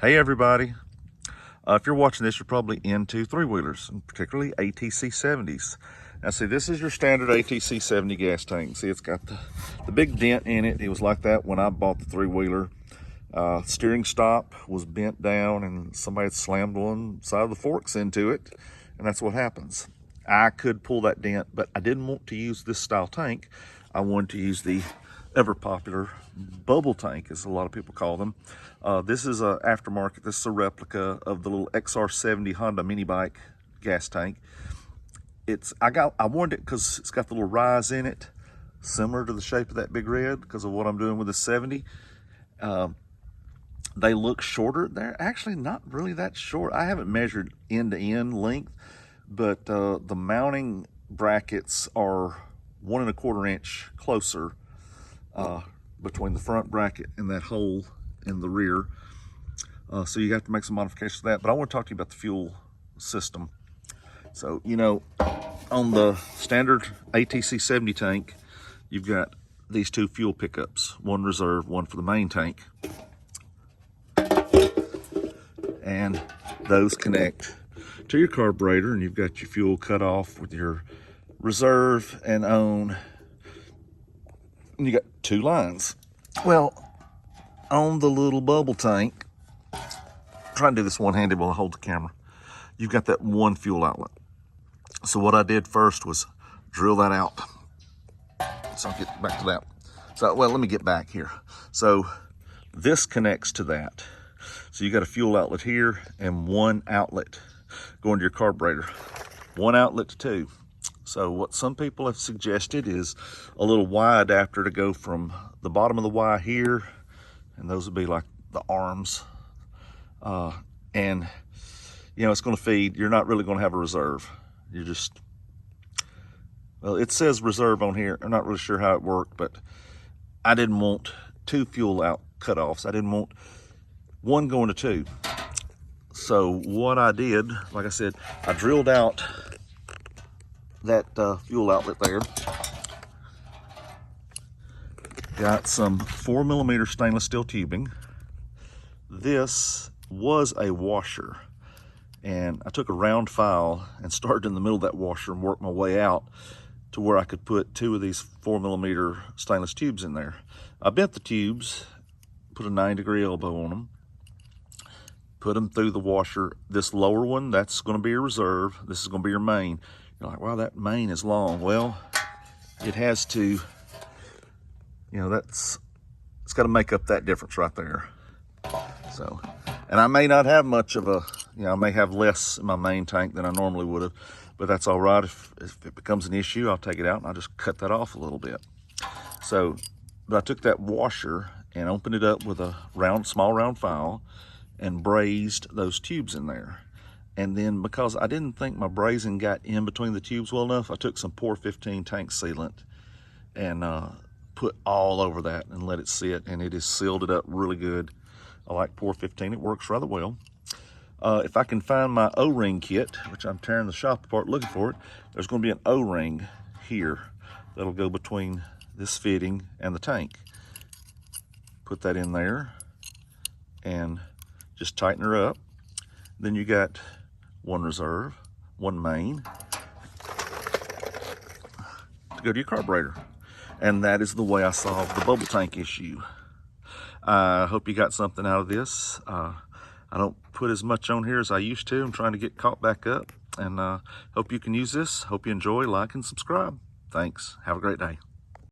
Hey everybody, if you're watching this, you're probably into three-wheelers, and particularly ATC 70s. Now see, this is your standard ATC 70 gas tank. See, it's got the big dent in it. It was like that when I bought the three-wheeler. Steering stop was bent down and somebody had slammed one side of the forks into it, and that's what happens. I could pull that dent, but I didn't want to use this style tank. I wanted to use the ever popular bubble tank, as a lot of people call them. This is a aftermarket. This is a replica of the little XR70 Honda mini bike gas tank. I wanted it because it's got the little rise in it, similar to the shape of that Big Red, because of what I'm doing with the 70. They look shorter. They're actually not really that short. I haven't measured end to end length, but the mounting brackets are 1 1/4 inch closer between the front bracket and that hole in the rear. So you have to make some modifications to that. But I want to talk to you about the fuel system. So, you know, on the standard ATC 70 tank, you've got these two fuel pickups, one reserve, one for the main tank. And those connect to your carburetor, and you've got your fuel cut off with your reserve and on. And you got two lines. Well, on the little bubble tank, try and do this one-handed while I hold the camera, you've got that one fuel outlet. So what I did first was drill that out. So I'll get back to that. So, well, let me get back here. So this connects to that. So you got a fuel outlet here and one outlet going to your carburetor. One outlet to two. So what some people have suggested is a little Y adapter to go from the bottom of the Y here, and those would be like the arms. And you know, it's going to feed, you're not really going to have a reserve. You're just, well, it says reserve on here. I'm not really sure how it worked, but I didn't want two fuel out cutoffs. I didn't want one going to two. So what I did, like I said, I drilled out that fuel outlet there. Got some 4mm stainless steel tubing. This was a washer, and I took a round file and started in the middle of that washer and worked my way out to where I could put two of these 4mm stainless tubes in there. I bent the tubes, put a 9-degree elbow on them, put them through the washer. This lower one, that's going to be your reserve. This is going to be your main. You're like, wow, that main is long. Well, it has to, you know, it's got to make up that difference right there. So, and I may not have much of a, you know, I may have less in my main tank than I normally would have, but that's all right. If it becomes an issue, I'll take it out and I'll just cut that off a little bit. So, but I took that washer and opened it up with a small round file and brazed those tubes in there. And then, because I didn't think my brazing got in between the tubes well enough, I took some Por 15 tank sealant and put all over that and let it sit, and it has sealed it up really good. I like Por 15, it works rather well. If I can find my O-ring kit, which I'm tearing the shop apart looking for it, there's going to be an O-ring here that'll go between this fitting and the tank. Put that in there and just tighten her up. Then you got one reserve, one main to go to your carburetor. And that is the way I solved the bubble tank issue. I hope you got something out of this. I don't put as much on here as I used to. I'm trying to get caught back up, and hope you can use this. Hope you enjoy, like, and subscribe. Thanks. Have a great day.